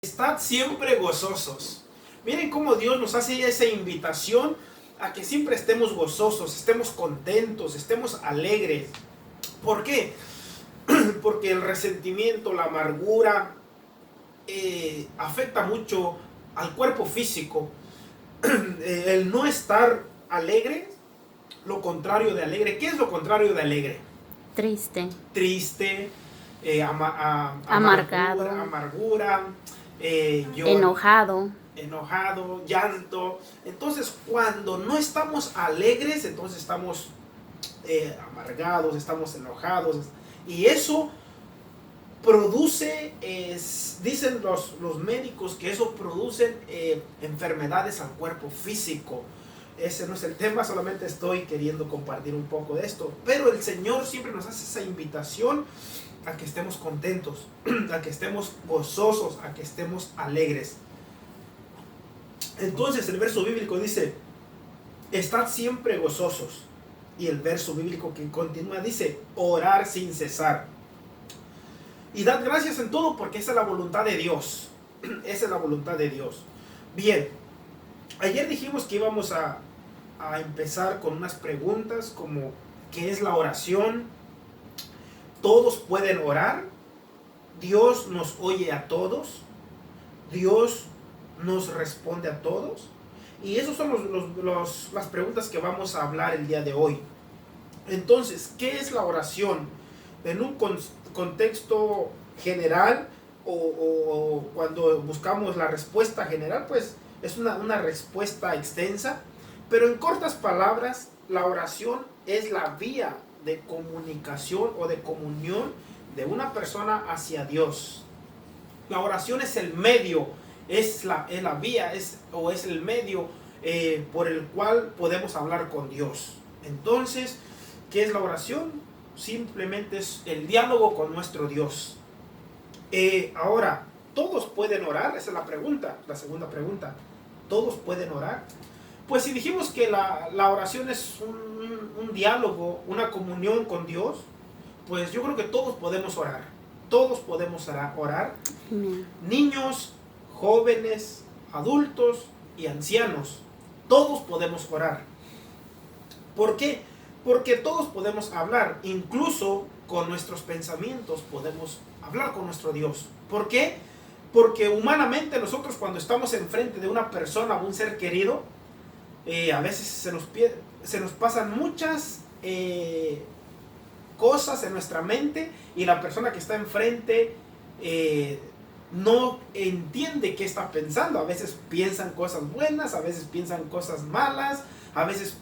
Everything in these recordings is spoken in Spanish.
Estad siempre gozosos. Miren cómo Dios nos hace esa invitación a que siempre estemos gozosos, estemos contentos, estemos alegres. ¿Por qué? Porque el resentimiento, la amargura, afecta mucho al cuerpo físico. El no estar alegre, lo contrario de alegre. ¿Qué es lo contrario de alegre? Triste. Triste, Amargado. amargura, Enojado. llanto. Entonces, cuando no estamos alegres, entonces estamos amargados, estamos enojados. Y eso produce, dicen los médicos que eso produce enfermedades al cuerpo físico. Ese no es el tema, solamente estoy queriendo compartir un poco de esto. Pero el Señor siempre nos hace esa invitación a que estemos contentos, a que estemos gozosos, a que estemos alegres. Entonces el verso bíblico dice, estad siempre gozosos. Y el verso bíblico que continúa dice, orar sin cesar. Y dad gracias en todo porque esa es la voluntad de Dios. Esa es la voluntad de Dios. Bien, ayer dijimos que íbamos a empezar con unas preguntas como ¿qué es la oración? Todos pueden orar. Dios nos oye a todos. Dios nos responde a todos. Y esas son las preguntas que vamos a hablar el día de hoy. Entonces, ¿qué es la oración? En un contexto general o cuando buscamos la respuesta general, pues es una respuesta extensa. Pero en cortas palabras, la oración es la vía de comunicación o de comunión de una persona hacia Dios. La oración es el medio, es la vía, es el medio por el cual podemos hablar con Dios. Entonces, ¿qué es la oración? Simplemente es el diálogo con nuestro Dios. Ahora, ¿todos pueden orar? Esa es la pregunta, la segunda pregunta. ¿Todos pueden orar? Pues si dijimos que la oración es un diálogo, una comunión con Dios, pues yo creo que todos podemos orar. Todos podemos orar. Niños, jóvenes, adultos y ancianos. Todos podemos orar. ¿Por qué? Porque todos podemos hablar, incluso con nuestros pensamientos podemos hablar con nuestro Dios. ¿Por qué? Porque humanamente nosotros cuando estamos enfrente de una persona o un ser querido, a veces se nos pasan muchas cosas en nuestra mente y la persona que está enfrente no entiende qué está pensando. A veces piensan cosas buenas, a veces piensan cosas malas, a veces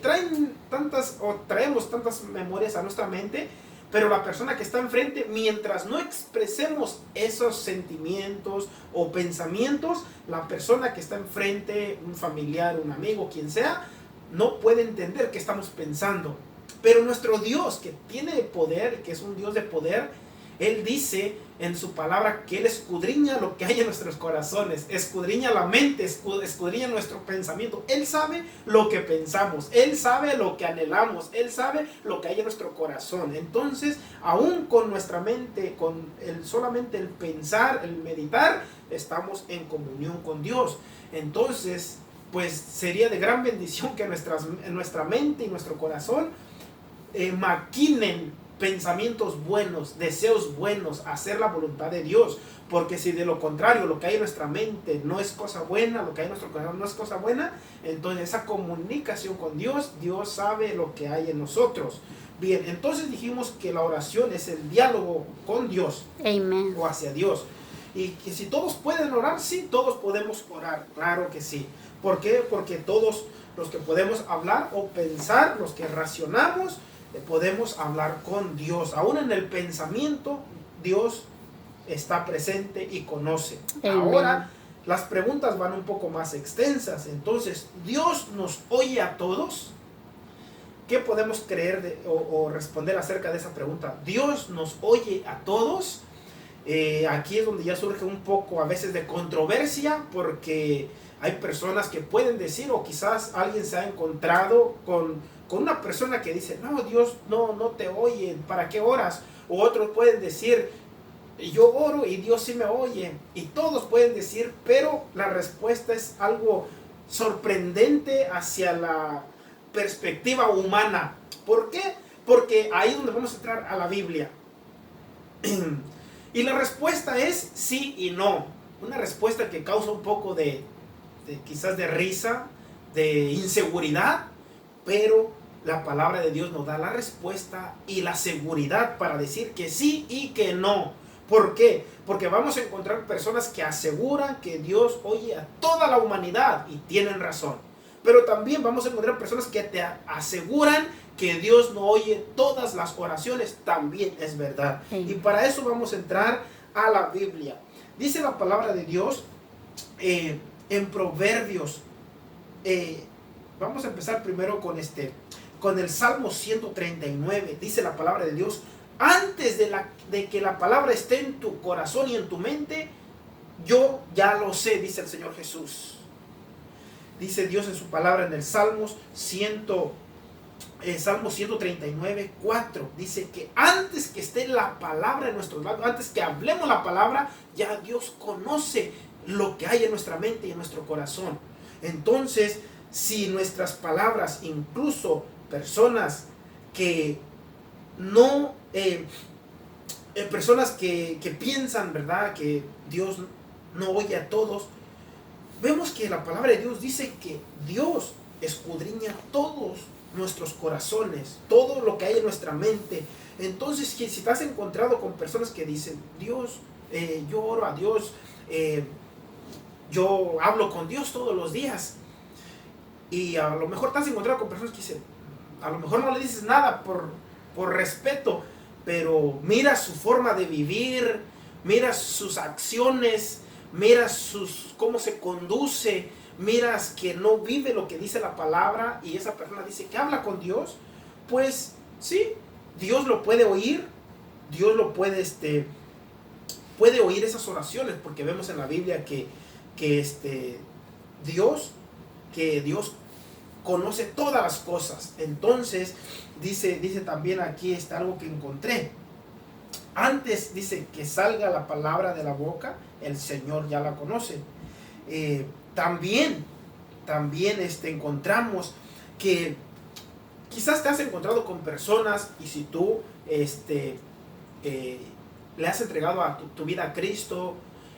traemos tantas memorias a nuestra mente, pero la persona que está enfrente, mientras no expresemos esos sentimientos o pensamientos, la persona que está enfrente, un familiar, un amigo, quien sea, no puede entender qué estamos pensando. Pero nuestro Dios, que tiene poder, que es un Dios de poder, Él dice en su palabra que Él escudriña lo que hay en nuestros corazones, escudriña la mente, escudriña nuestro pensamiento. Él sabe lo que pensamos, Él sabe lo que anhelamos, Él sabe lo que hay en nuestro corazón. Entonces, aún con nuestra mente, con solamente el pensar, el meditar, estamos en comunión con Dios. Entonces, pues sería de gran bendición que nuestra mente y nuestro corazón maquinen pensamientos buenos, deseos buenos, hacer la voluntad de Dios. Porque si de lo contrario lo que hay en nuestra mente no es cosa buena, lo que hay en nuestro corazón no es cosa buena, entonces esa comunicación con Dios, Dios sabe lo que hay en nosotros. Bien, entonces dijimos que la oración es el diálogo con Dios. Amen. O hacia Dios. Y que si todos pueden orar, sí, todos podemos orar, claro que sí. ¿Por qué? Porque todos los que podemos hablar o pensar, los que racionamos, podemos hablar con Dios. Aún en el pensamiento, Dios está presente y conoce. Amen. Ahora, las preguntas van un poco más extensas. Entonces, ¿Dios nos oye a todos? ¿Qué podemos creer o responder acerca de esa pregunta? ¿Dios nos oye a todos? Aquí es donde ya surge un poco a veces de controversia, porque hay personas que pueden decir, o quizás alguien se ha encontrado con una persona que dice, no, Dios no te oye, ¿para qué oras? O otros pueden decir, yo oro y Dios sí me oye. Y todos pueden decir, pero la respuesta es algo sorprendente hacia la perspectiva humana. ¿Por qué? Porque ahí es donde vamos a entrar a la Biblia. Y la respuesta es sí y no. Una respuesta que causa un poco de quizás de risa, de inseguridad, pero la palabra de Dios nos da la respuesta y la seguridad para decir que sí y que no. ¿Por qué? Porque vamos a encontrar personas que aseguran que Dios oye a toda la humanidad y tienen razón. Pero también vamos a encontrar personas que te aseguran que Dios no oye todas las oraciones. También es verdad. Y para eso vamos a entrar a la Biblia. Dice la palabra de Dios en Proverbios. Vamos a empezar primero con el Salmo 139. Dice la palabra de Dios: antes de que la palabra esté en tu corazón y en tu mente, yo ya lo sé, dice el Señor Jesús. Dice Dios en su palabra en el Salmo 139, 4. Dice que antes que esté la palabra en nuestros labios, antes que hablemos la palabra, ya Dios conoce lo que hay en nuestra mente y en nuestro corazón. Entonces, si nuestras palabras, incluso personas que no, personas que piensan, ¿verdad?, que Dios no oye a todos, vemos que la palabra de Dios dice que Dios escudriña todos nuestros corazones, todo lo que hay en nuestra mente. Entonces, si te has encontrado con personas que dicen, Dios, yo oro a Dios, yo hablo con Dios todos los días, y a lo mejor te has encontrado con personas que dicen, a lo mejor no le dices nada por respeto, pero mira su forma de vivir, mira sus acciones, mira cómo se conduce, miras que no vive lo que dice la palabra, y esa persona dice que habla con Dios. Pues sí, Dios lo puede oír, Dios lo puede oír esas oraciones, porque vemos en la Biblia que Dios conoce todas las cosas. Entonces dice también aquí algo que encontré. Antes, dice, que salga la palabra de la boca, el Señor ya la conoce. También encontramos que quizás te has encontrado con personas, y si tú le has entregado tu vida a Cristo,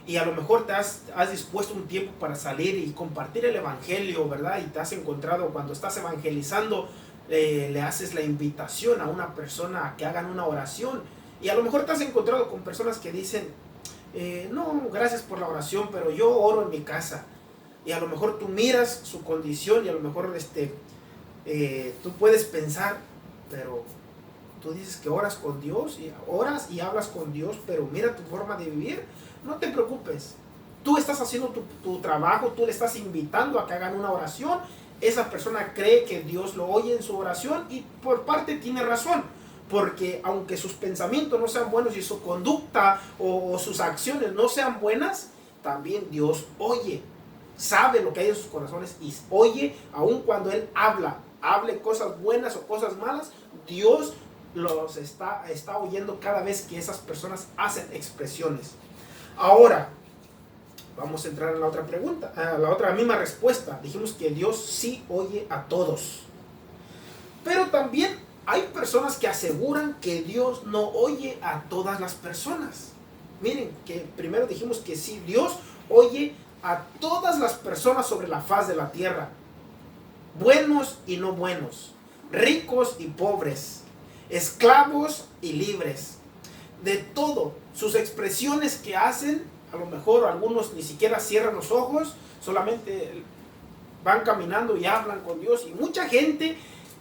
y a lo mejor te has dispuesto un tiempo para salir y compartir el evangelio, ¿verdad? Y te has encontrado cuando estás evangelizando, le haces la invitación a una persona a que hagan una oración, y a lo mejor te has encontrado con personas que dicen, no, gracias por la oración, pero yo oro en mi casa. Y a lo mejor tú miras su condición, y a lo mejor tú puedes pensar, pero tú dices que oras con Dios, y oras y hablas con Dios, pero mira tu forma de vivir. No te preocupes, tú estás haciendo tu trabajo, tú le estás invitando a que hagan una oración. Esa persona cree que Dios lo oye en su oración, y por parte tiene razón, porque aunque sus pensamientos no sean buenos y su conducta o sus acciones no sean buenas, también Dios oye, sabe lo que hay en sus corazones y oye, aun cuando Él hable cosas buenas o cosas malas. Dios los está oyendo cada vez que esas personas hacen expresiones. Ahora, vamos a entrar en la otra pregunta, a la otra misma respuesta. Dijimos que Dios sí oye a todos, pero también hay personas que aseguran que Dios no oye a todas las personas. Miren, que primero dijimos que sí, Dios oye a todas las personas sobre la faz de la tierra, buenos y no buenos, ricos y pobres, esclavos y libres, de todo. Sus expresiones que hacen, a lo mejor algunos ni siquiera cierran los ojos, solamente van caminando y hablan con Dios, y mucha gente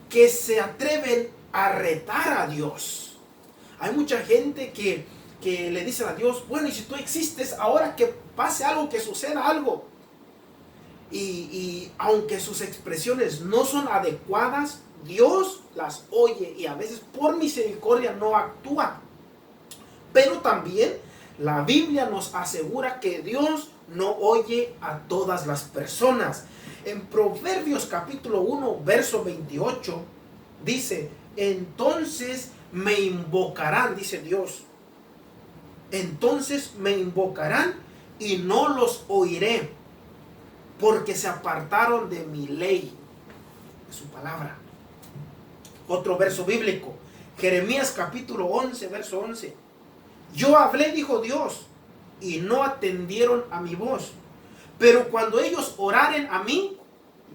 que se atreven a retar a Dios. Hay mucha gente que le dicen a Dios, bueno, y si tú existes, ahora que pase algo, que suceda algo. Y aunque sus expresiones no son adecuadas, Dios las oye, y a veces por misericordia no actúa. Pero también la Biblia nos asegura que Dios no oye a todas las personas. En Proverbios capítulo 1, verso 28, dice, entonces me invocarán, dice Dios, entonces me invocarán y no los oiré, porque se apartaron de mi ley, de su palabra. Otro verso bíblico, Jeremías capítulo 11, verso 11. Yo hablé, dijo Dios, y no atendieron a mi voz. Pero cuando ellos oraren a mí,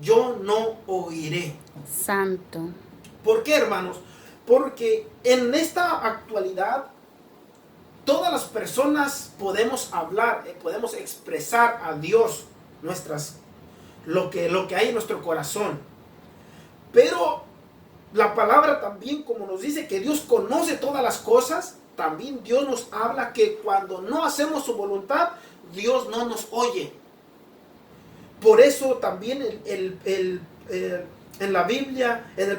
yo no oiré. Santo. ¿Por qué, hermanos? Porque en esta actualidad todas las personas podemos hablar, podemos expresar a Dios lo que hay en nuestro corazón. Pero la palabra también, como nos dice que Dios conoce todas las cosas, también Dios nos habla que cuando no hacemos su voluntad, Dios no nos oye. Por eso también en la Biblia, en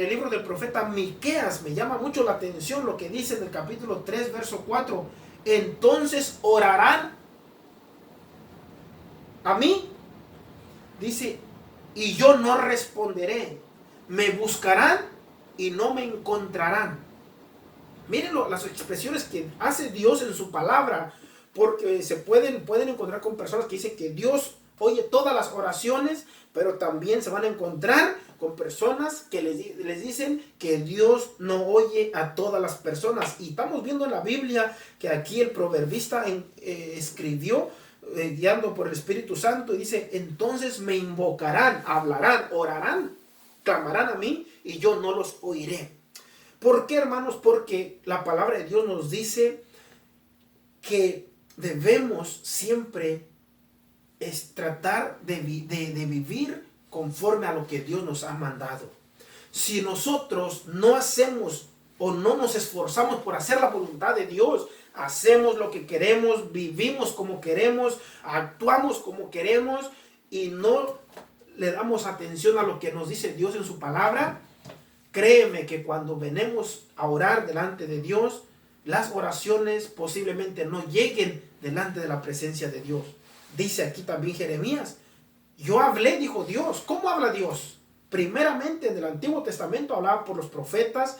el libro del profeta Miqueas, me llama mucho la atención lo que dice en el capítulo 3, verso 4. Entonces orarán a mí, dice, y yo no responderé. Me buscarán y no me encontrarán. Miren las expresiones que hace Dios en su palabra, porque se pueden encontrar con personas que dicen que Dios oye todas las oraciones, pero también se van a encontrar con personas que les dicen que Dios no oye a todas las personas. Y estamos viendo en la Biblia que aquí el proverbista escribió, guiando por el Espíritu Santo, y dice, entonces me invocarán, hablarán, orarán, clamarán a mí y yo no los oiré. ¿Por qué, hermanos? Porque la palabra de Dios nos dice que debemos siempre tratar de vivir conforme a lo que Dios nos ha mandado. Si nosotros no hacemos o no nos esforzamos por hacer la voluntad de Dios, hacemos lo que queremos, vivimos como queremos, actuamos como queremos y no le damos atención a lo que nos dice Dios en su palabra, créeme que cuando venimos a orar delante de Dios, las oraciones posiblemente no lleguen delante de la presencia de Dios. Dice aquí también Jeremías, yo hablé, dijo Dios. ¿Cómo habla Dios? Primeramente en el Antiguo Testamento hablaba por los profetas,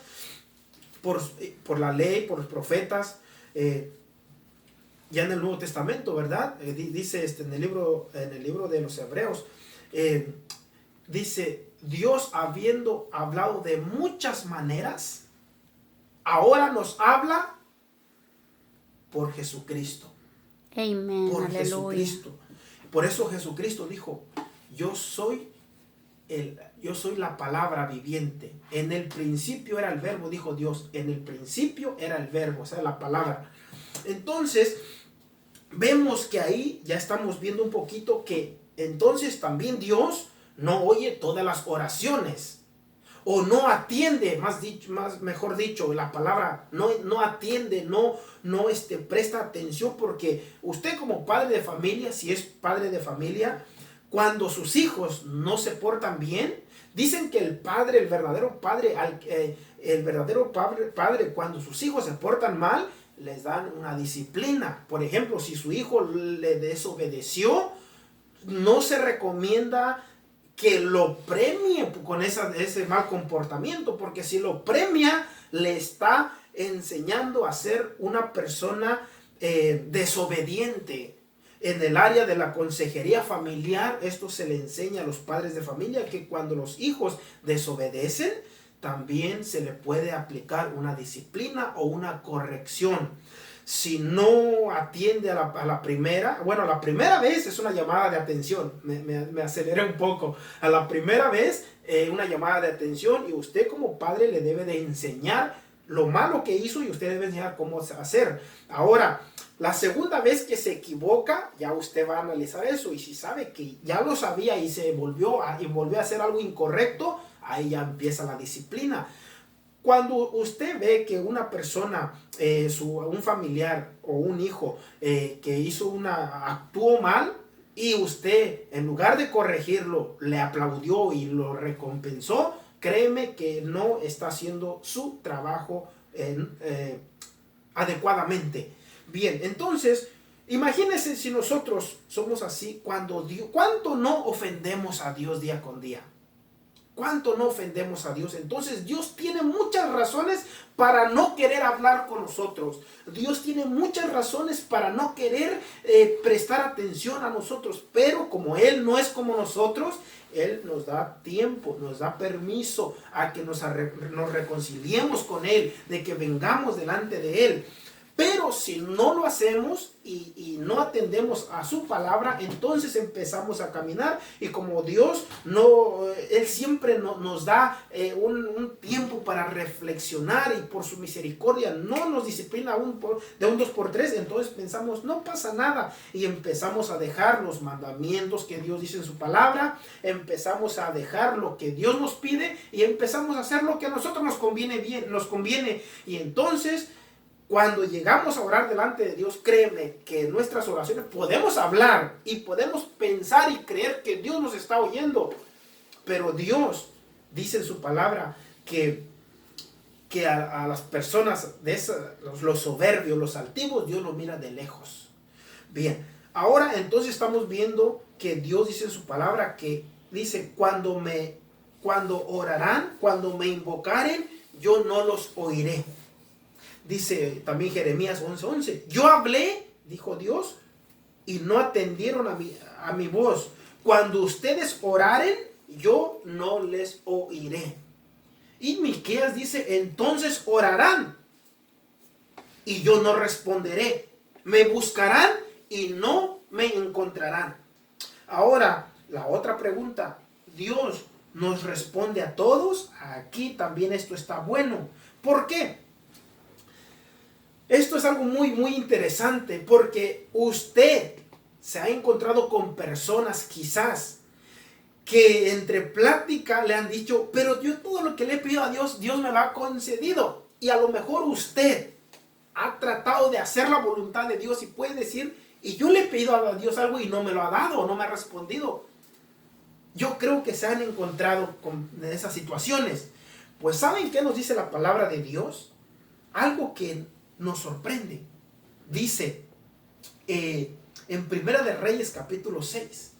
por la ley, por los profetas. Ya en el Nuevo Testamento, ¿verdad? Dice en el libro de los Hebreos, dice, Dios habiendo hablado de muchas maneras, ahora nos habla por Jesucristo. Amén. Por Aleluya. Jesucristo. Por eso Jesucristo dijo, yo soy la palabra viviente. En el principio era el verbo, dijo Dios. En el principio era el verbo, o sea, la palabra. Entonces, vemos que ahí ya estamos viendo un poquito que entonces también Dios no oye todas las oraciones, o no atiende, mejor dicho, la palabra no atiende, no presta atención, porque usted como padre de familia, si es padre de familia, cuando sus hijos no se portan bien, dicen que el verdadero padre, cuando sus hijos se portan mal, les dan una disciplina. Por ejemplo, si su hijo le desobedeció, no se recomienda que lo premie con ese mal comportamiento, porque si lo premia, le está enseñando a ser una persona desobediente. En el área de la consejería familiar, esto se le enseña a los padres de familia, que cuando los hijos desobedecen, también se le puede aplicar una disciplina o una corrección. Si no atiende a la primera vez es una llamada de atención, me aceleré un poco, a la primera vez una llamada de atención, y usted como padre le debe de enseñar lo malo que hizo y usted debe enseñar cómo hacer. Ahora, la segunda vez que se equivoca, ya usted va a analizar eso, y si sabe que ya lo sabía y volvió a hacer algo incorrecto, ahí ya empieza la disciplina. Cuando usted ve que una persona, un familiar o un hijo que actuó mal, y usted en lugar de corregirlo le aplaudió y lo recompensó, créeme que no está haciendo su trabajo adecuadamente. Bien, entonces imagínense si nosotros somos así, ¿cuánto no ofendemos a Dios día con día? ¿Cuánto no ofendemos a Dios? Entonces Dios tiene muchas razones para no querer hablar con nosotros. Dios tiene muchas razones para no querer prestar atención a nosotros. Pero como Él no es como nosotros, Él nos da tiempo, nos da permiso a que nos reconciliemos con Él, de que vengamos delante de Él. Pero si no lo hacemos y no atendemos a su palabra, entonces empezamos a caminar. Y como Dios Él siempre nos da un tiempo para reflexionar, y por su misericordia no nos disciplina de un 2x3, entonces pensamos, no pasa nada. Y empezamos a dejar los mandamientos que Dios dice en su palabra, empezamos a dejar lo que Dios nos pide y empezamos a hacer lo que a nosotros nos conviene bien, nos conviene. Y entonces, cuando llegamos a orar delante de Dios, créeme que en nuestras oraciones podemos hablar y podemos pensar y creer que Dios nos está oyendo. Pero Dios dice en su palabra que a las personas, los soberbios, los altivos, Dios los mira de lejos. Bien, ahora entonces estamos viendo que Dios dice en su palabra que dice, cuando orarán, cuando me invocaren, yo no los oiré. Dice también Jeremías 11:11. Yo hablé, dijo Dios, y no atendieron a mi voz. Cuando ustedes oraren, yo no les oiré. Y Miqueas dice, entonces orarán, y yo no responderé. Me buscarán y no me encontrarán. Ahora, la otra pregunta. ¿Dios nos responde a todos? Aquí también esto está bueno. ¿Por qué? Esto es algo muy, muy interesante, porque usted se ha encontrado con personas quizás que entre plática le han dicho, pero yo todo lo que le he pedido a Dios, Dios me lo ha concedido. Y a lo mejor usted ha tratado de hacer la voluntad de Dios y puede decir, y yo le he pedido a Dios algo y no me lo ha dado, no me ha respondido. Yo creo que se han encontrado con esas situaciones. Pues ¿saben qué nos dice la palabra de Dios? Algo que nos sorprende. Dice en Primera de Reyes capítulo 6,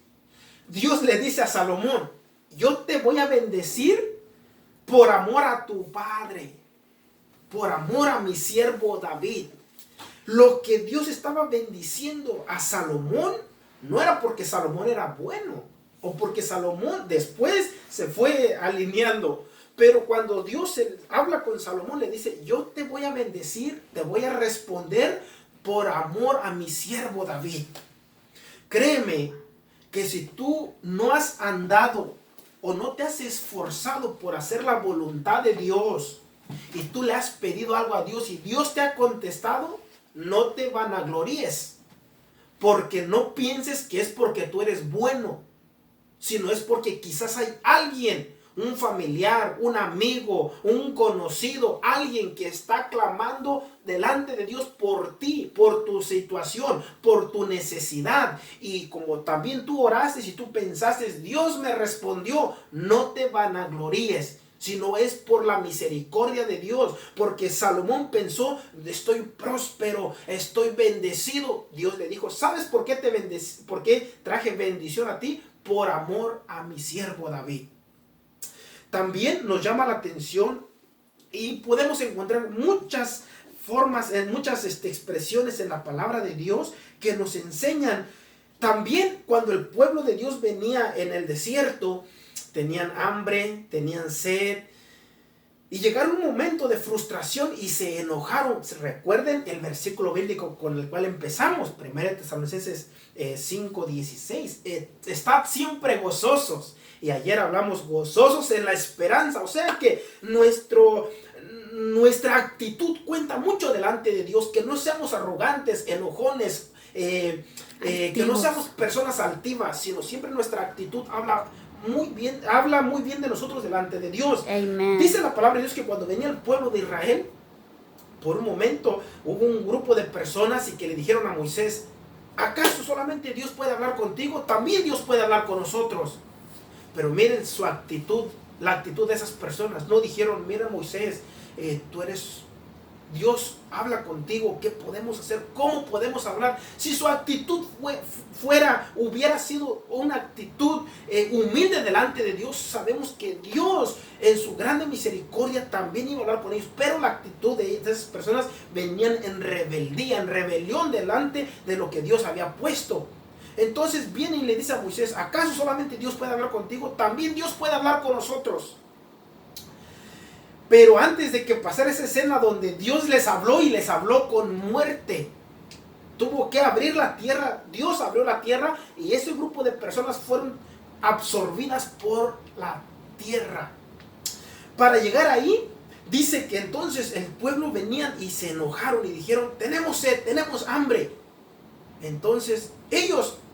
Dios le dice a Salomón, yo te voy a bendecir por amor a tu padre, por amor a mi siervo David. Lo que Dios estaba bendiciendo a Salomón no era porque Salomón era bueno o porque Salomón después se fue alineando. Pero cuando Dios habla con Salomón, le dice, yo te voy a bendecir, te voy a responder por amor a mi siervo David. Créeme que si tú no has andado o no te has esforzado por hacer la voluntad de Dios y tú le has pedido algo a Dios y Dios te ha contestado, no te vanaglories, porque no pienses que es porque tú eres bueno, sino es porque quizás hay alguien, un familiar, un amigo, un conocido, alguien que está clamando delante de Dios por ti, por tu situación, por tu necesidad. Y como también tú oraste y tú pensaste, Dios me respondió, no te vanaglories, sino es por la misericordia de Dios. Porque Salomón pensó, estoy próspero, estoy bendecido. Dios le dijo, ¿sabes por qué por qué traje bendición a ti? Por amor a mi siervo David. También nos llama la atención y podemos encontrar muchas formas, muchas expresiones en la palabra de Dios que nos enseñan. También cuando el pueblo de Dios venía en el desierto, tenían hambre, tenían sed y llegaron un momento de frustración y se enojaron. Recuerden el versículo bíblico con el cual empezamos, 1 Tesalonicenses 5:16, estad siempre gozosos. Y ayer hablamos gozosos en la esperanza. O sea que nuestra actitud cuenta mucho delante de Dios. Que no seamos arrogantes, enojones, que no seamos personas altivas, sino siempre nuestra actitud habla muy bien de nosotros delante de Dios. Amen. Dice la palabra de Dios que cuando venía el pueblo de Israel, por un momento hubo un grupo de personas y que le dijeron a Moisés, ¿acaso solamente Dios puede hablar contigo? También Dios puede hablar con nosotros. Pero miren su actitud, la actitud de esas personas. No dijeron, mira Moisés, tú eres Dios habla contigo, ¿qué podemos hacer? ¿Cómo podemos hablar? Si su actitud hubiera sido una actitud humilde delante de Dios, sabemos que Dios en su grande misericordia también iba a hablar con ellos, pero la actitud de esas personas venían en rebeldía, en rebelión delante de lo que Dios había puesto. Entonces viene y le dice a Moisés, ¿acaso solamente Dios puede hablar contigo? También Dios puede hablar con nosotros. Pero antes de que pasara esa escena donde Dios les habló y les habló con muerte, tuvo que abrir la tierra. Dios abrió la tierra y ese grupo de personas fueron absorbidas por la tierra. Para llegar ahí, dice que entonces el pueblo venían y se enojaron y dijeron, tenemos sed, tenemos hambre. Entonces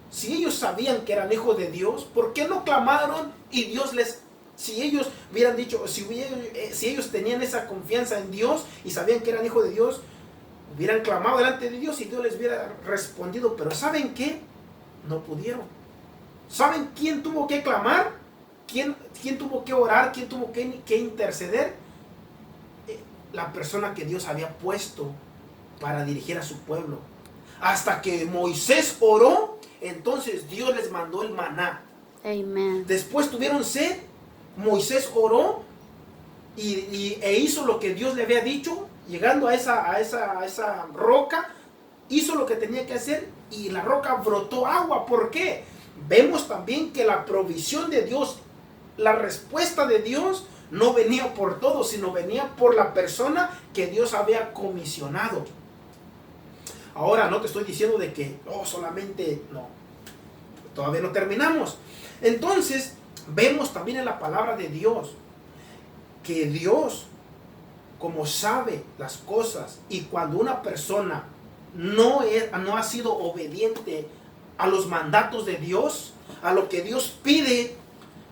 si ellos sabían que eran hijos de Dios, ¿por qué no clamaron y Dios les... Si ellos hubieran dicho, si ellos tenían esa confianza en Dios y sabían que eran hijos de Dios, hubieran clamado delante de Dios y Dios les hubiera respondido. Pero ¿saben qué? No pudieron. ¿Saben quién tuvo que clamar? ¿Quién tuvo que orar? ¿Quién tuvo que interceder? La persona que Dios había puesto para dirigir a su pueblo. Hasta que Moisés oró, entonces Dios les mandó el maná. Amen. Después tuvieron sed. Moisés oró e hizo lo que Dios le había dicho. Llegando a esa roca, hizo lo que tenía que hacer y la roca brotó agua. ¿Por qué? Vemos también que la provisión de Dios, la respuesta de Dios no venía por todo, sino venía por la persona que Dios había comisionado. Ahora no te estoy diciendo de que solamente no, todavía no terminamos. Entonces vemos también en la palabra de Dios que Dios, como sabe las cosas, y cuando una persona no ha sido obediente a los mandatos de Dios, a lo que Dios pide,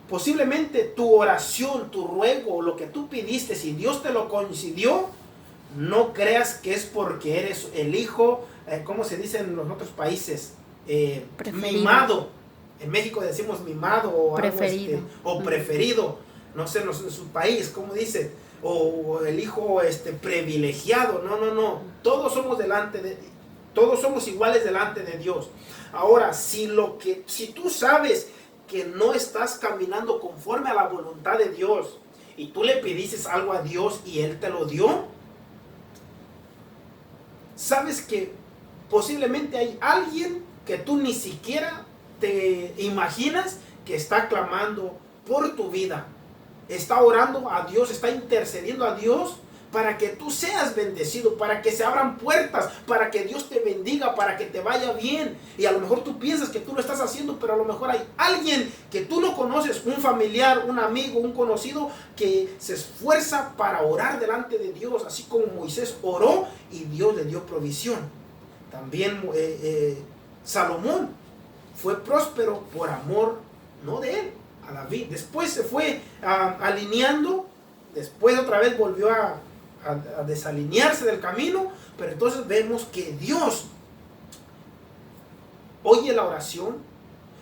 posiblemente tu oración, tu ruego, lo que tú pidiste, si Dios te lo concedió, no creas que es porque eres el hijo, ¿cómo se dice en los otros países? Mimado. En México decimos mimado o preferido. O preferido. No sé, en su país, ¿cómo dice? O el hijo privilegiado. No. Todos somos iguales delante de Dios. Ahora, si tú sabes que no estás caminando conforme a la voluntad de Dios y tú le pediste algo a Dios y Él te lo dio, sabes que posiblemente hay alguien que tú ni siquiera te imaginas que está clamando por tu vida, está orando a Dios, está intercediendo a Dios para que tú seas bendecido, para que se abran puertas, para que Dios te bendiga, para que te vaya bien. Y a lo mejor tú piensas que tú lo estás haciendo, pero a lo mejor hay alguien que tú no conoces, un familiar, un amigo, un conocido, que se esfuerza para orar delante de Dios, así como Moisés oró y Dios le dio provisión. También Salomón fue próspero por amor, no de él, a David. Después se fue alineando, después otra vez volvió a desalinearse del camino, pero entonces vemos que Dios oye la oración,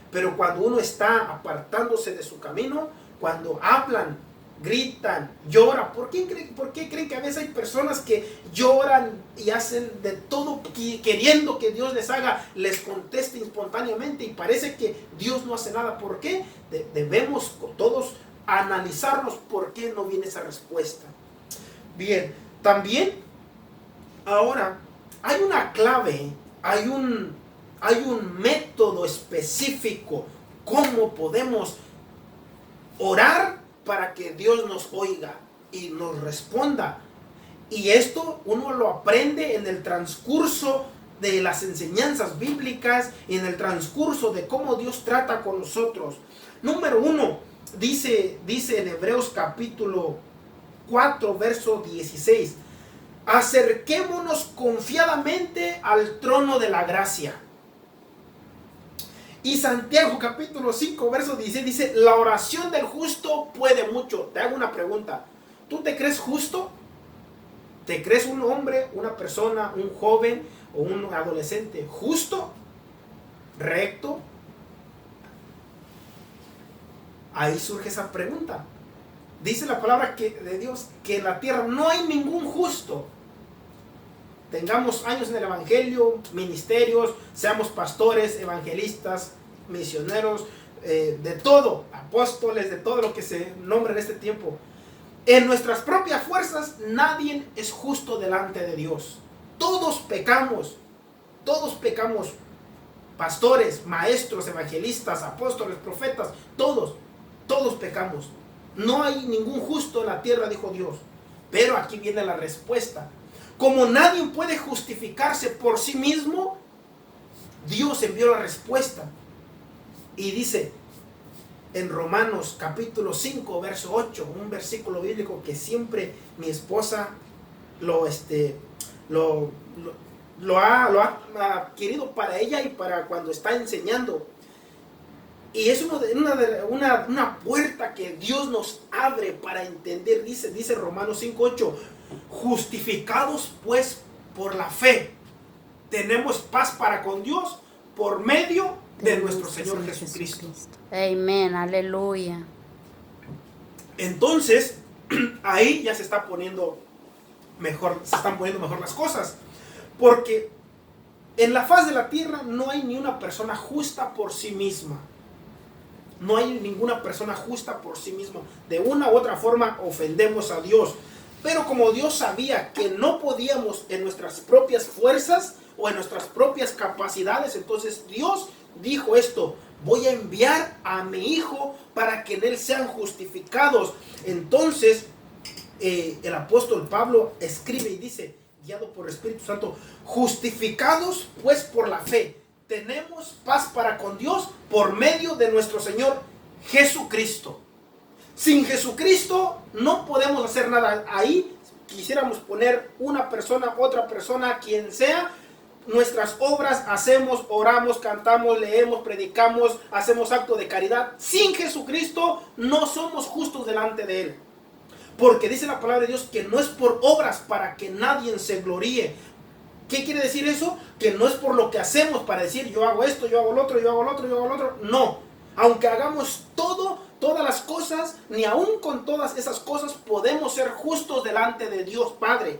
pero cuando uno está apartándose de su camino, cuando hablan, gritan, lloran, ¿por qué creen que a veces hay personas que lloran y hacen de todo queriendo que Dios les conteste espontáneamente y parece que Dios no hace nada? ¿Por qué? Debemos todos analizarnos por qué no viene esa respuesta. Bien, también ahora hay una clave, hay un método específico cómo podemos orar para que Dios nos oiga y nos responda. Y esto uno lo aprende en el transcurso de las enseñanzas bíblicas, en el transcurso de cómo Dios trata con nosotros. Número 1, dice en Hebreos capítulo 4, verso 16, acerquémonos confiadamente al trono de la gracia. Y Santiago capítulo 5, verso 16 dice, la oración del justo puede mucho. Te hago una pregunta, ¿tú te crees justo? ¿Te crees un hombre, una persona, un joven o un adolescente justo? ¿Recto? Ahí surge esa pregunta. Dice la palabra de Dios que en la tierra no hay ningún justo. tengamos años en el evangelio, ministerios, seamos pastores, evangelistas, misioneros, de todo, apóstoles, de todo lo que se nombra en este tiempo. En nuestras propias fuerzas nadie es justo delante de Dios. Todos pecamos, pastores, maestros, evangelistas, apóstoles, profetas, todos pecamos. No hay ningún justo en la tierra, dijo Dios. Pero aquí viene la respuesta. Como nadie puede justificarse por sí mismo, Dios envió la respuesta. Y dice en Romanos capítulo 5, verso 8, un versículo bíblico que siempre mi esposa lo ha adquirido para ella y para cuando está enseñando. Y es una puerta que Dios nos abre para entender. Dice Romanos 5:8, justificados pues por la fe, tenemos paz para con Dios por medio de nuestro Señor Jesucristo. Amén, aleluya. Entonces, ahí ya se están poniendo mejor las cosas. Porque en la faz de la tierra no hay ni una persona justa por sí misma. No hay ninguna persona justa por sí misma. De una u otra forma ofendemos a Dios. Pero como Dios sabía que no podíamos en nuestras propias fuerzas o en nuestras propias capacidades, entonces Dios dijo esto: voy a enviar a mi Hijo para que en Él sean justificados. Entonces el apóstol Pablo escribe y dice, guiado por el Espíritu Santo, justificados pues por la fe, tenemos paz para con Dios por medio de nuestro Señor Jesucristo. Sin Jesucristo no podemos hacer nada. Ahí quisiéramos poner una persona, otra persona, quien sea. Nuestras obras hacemos, oramos, cantamos, leemos, predicamos, hacemos acto de caridad. Sin Jesucristo no somos justos delante de Él. Porque dice la palabra de Dios que no es por obras para que nadie se gloríe. ¿Qué quiere decir eso? Que no es por lo que hacemos para decir yo hago esto, yo hago lo otro, yo hago lo otro, yo hago lo otro. No. Aunque hagamos todas las cosas, ni aún con todas esas cosas podemos ser justos delante de Dios Padre.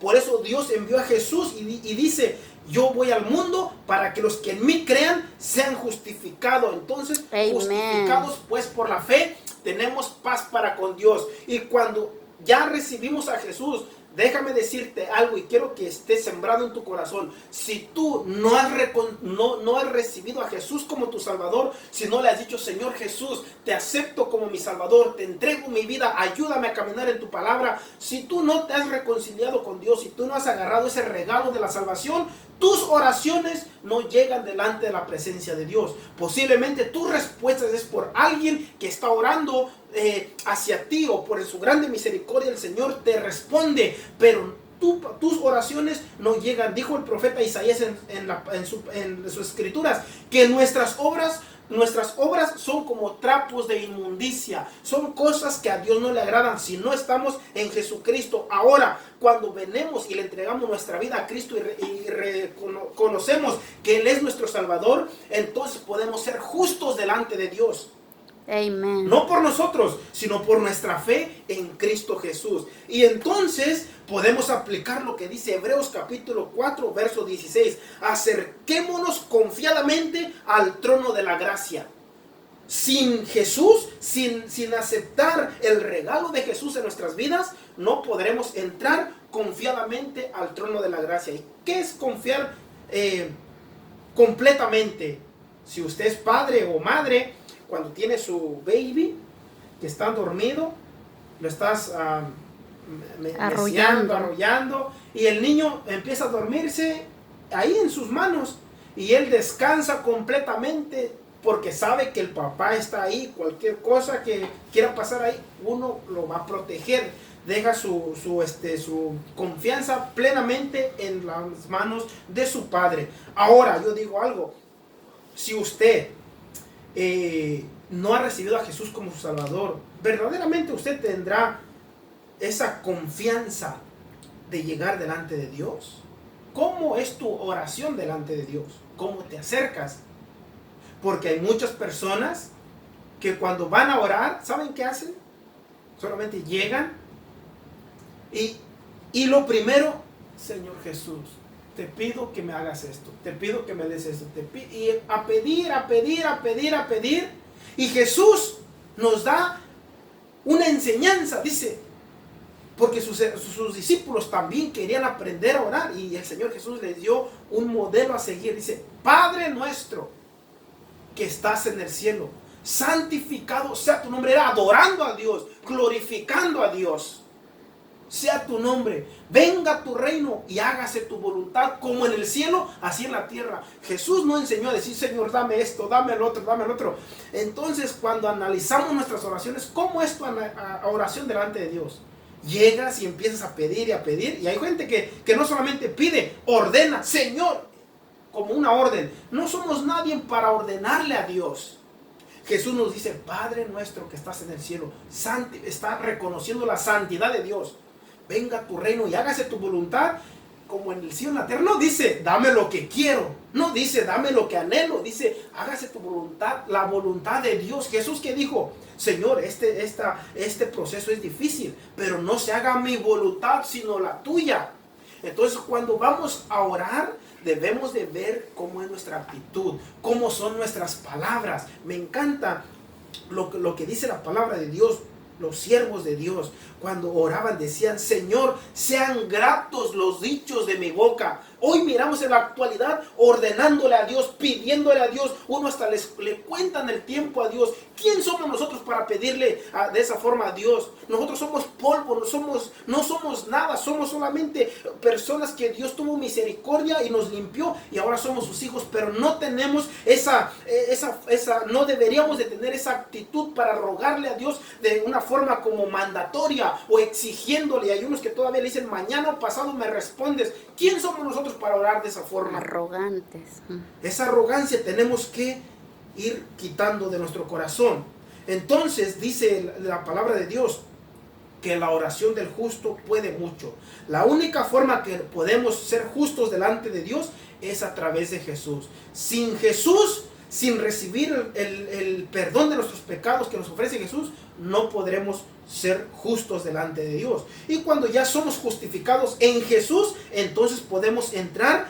Por eso Dios envió a Jesús y dice, yo voy al mundo para que los que en mí crean sean justificados. Entonces, Amen. Justificados pues por la fe, tenemos paz para con Dios. Y cuando ya recibimos a Jesús, déjame decirte algo y quiero que esté sembrado en tu corazón. Si tú no has recibido a Jesús como tu Salvador, si no le has dicho, Señor Jesús, te acepto como mi Salvador, te entrego mi vida, ayúdame a caminar en tu palabra. Si tú no te has reconciliado con Dios, si tú no has agarrado ese regalo de la salvación, tus oraciones no llegan delante de la presencia de Dios. Posiblemente tus respuestas es por alguien que está orando hacia ti, o por su grande misericordia el Señor te responde, pero tus oraciones no llegan. Dijo el profeta Isaías en sus escrituras que nuestras obras son como trapos de inmundicia, son cosas que a Dios no le agradan si no estamos en Jesucristo. Ahora, cuando venemos y le entregamos nuestra vida a Cristo y reconocemos que Él es nuestro Salvador, entonces podemos ser justos delante de Dios. Amen. No por nosotros, sino por nuestra fe en Cristo Jesús. Y entonces podemos aplicar lo que dice Hebreos capítulo 4, verso 16. Acerquémonos confiadamente al trono de la gracia. Sin Jesús, sin aceptar el regalo de Jesús en nuestras vidas, no podremos entrar confiadamente al trono de la gracia. ¿Y qué es confiar completamente? Si usted es padre o madre, cuando tiene su baby que está dormido, lo estás arrollando, y el niño empieza a dormirse ahí en sus manos y él descansa completamente porque sabe que el papá está ahí. Cualquier cosa que quiera pasar ahí, uno lo va a proteger. Deja su confianza plenamente en las manos de su padre. Ahora yo digo algo: si usted no ha recibido a Jesús como su Salvador, verdaderamente usted tendrá esa confianza de llegar delante de Dios. ¿Cómo es tu oración delante de Dios? ¿Cómo te acercas? Porque hay muchas personas que cuando van a orar, ¿saben qué hacen? Solamente llegan y lo primero, Señor Jesús, te pido que me hagas esto, te pido que me des esto, y a pedir, a pedir, a pedir, a pedir, y Jesús nos da una enseñanza, dice, porque sus discípulos también querían aprender a orar, y el Señor Jesús les dio un modelo a seguir. Dice: Padre nuestro que estás en el cielo, santificado sea tu nombre. Era adorando a Dios, glorificando a Dios. Sea tu nombre, venga tu reino y hágase tu voluntad como en el cielo, así en la tierra. Jesús no enseñó a decir: Señor, dame esto, dame el otro, dame el otro. Entonces, cuando analizamos nuestras oraciones, ¿cómo es tu oración delante de Dios? Llegas y empiezas a pedir, y hay gente que no solamente pide, ordena: Señor, como una orden. No somos nadie para ordenarle a Dios. Jesús nos dice: Padre nuestro que estás en el cielo. Está reconociendo la santidad de Dios. Venga tu reino y hágase tu voluntad como en el cielo, en la tierra. No dice: dame lo que quiero. No dice: dame lo que anhelo. Dice: hágase tu voluntad, la voluntad de Dios. Jesús, ¿qué dijo? Señor, este proceso es difícil, pero no se haga mi voluntad sino la tuya. Entonces, cuando vamos a orar, debemos de ver cómo es nuestra actitud, cómo son nuestras palabras. Me encanta lo que dice la palabra de Dios. Los siervos de Dios, cuando oraban, decían: Señor, sean gratos los dichos de mi boca. Hoy miramos en la actualidad ordenándole a Dios, pidiéndole a Dios. Uno hasta le cuentan el tiempo a Dios. ¿Quién somos nosotros para pedirle de esa forma a Dios? Nosotros somos polvo, no somos nada. Somos solamente personas que Dios tuvo misericordia y nos limpió, y ahora somos sus hijos. Pero no tenemos no deberíamos de tener esa actitud para rogarle a Dios de una forma como mandatoria o exigiéndole. Hay unos que todavía le dicen: mañana o pasado me respondes. ¿Quién somos nosotros para orar de esa forma? Arrogantes. Esa arrogancia tenemos que ir quitando de nuestro corazón. Entonces dice la palabra de Dios que la oración del justo puede mucho. La única forma que podemos ser justos delante de Dios es a través de Jesús. Sin Jesús, sin recibir el perdón de nuestros pecados que nos ofrece Jesús, no podremos ser justos delante de Dios. Y cuando ya somos justificados en Jesús, entonces podemos entrar,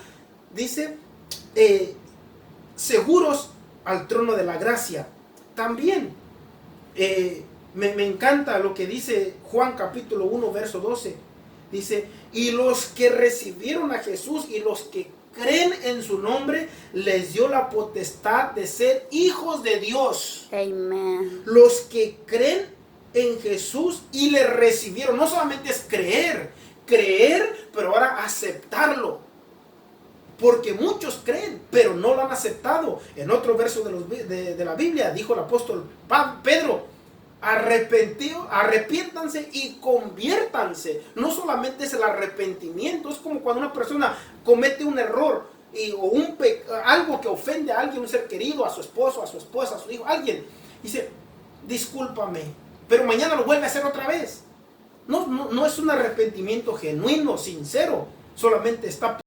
dice, seguros al trono de la gracia. También me encanta lo que dice Juan capítulo 1 verso 12. Dice: y los que recibieron a Jesús y los que creen en su nombre, les dio la potestad de ser hijos de Dios. Amén. Los que creen en Jesús y le recibieron. No solamente es creer, pero ahora aceptarlo. Porque muchos creen, pero no lo han aceptado. En otro verso de la Biblia dijo el apóstol Pedro: arrepiéntanse y conviértanse. No solamente es el arrepentimiento, es como cuando una persona comete un error o algo que ofende a alguien, un ser querido, a su esposo, a su esposa, a su hijo, alguien dice: discúlpame, pero mañana lo vuelve a hacer otra vez. No es un arrepentimiento genuino, sincero, solamente está